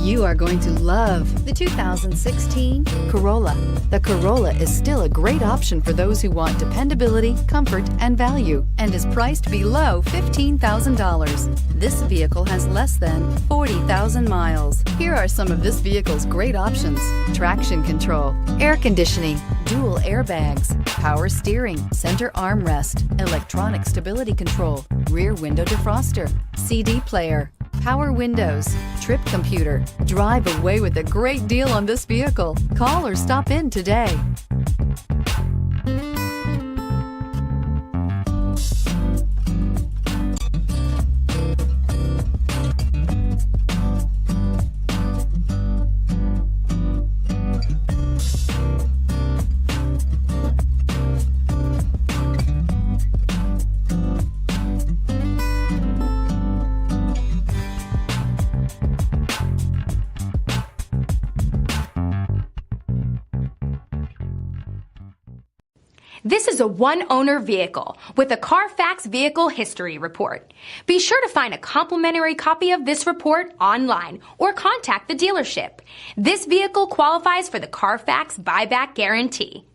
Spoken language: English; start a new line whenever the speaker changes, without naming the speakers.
You are going to love the 2016 Corolla. The Corolla is still a great option for those who want dependability, comfort, and value, and is priced below $15,000. This vehicle has less than 40,000 miles. Here are some of this vehicle's great options: traction control, air conditioning, dual airbags, power steering, center armrest, electronic stability control, rear window defroster, CD player, power windows, trip computer. Drive away with a great deal on this vehicle. Call or stop in today.
This is a one-owner vehicle with a Carfax Vehicle History Report. Be sure to find a complimentary copy of this report online or contact the dealership. This vehicle qualifies for the Carfax Buyback Guarantee.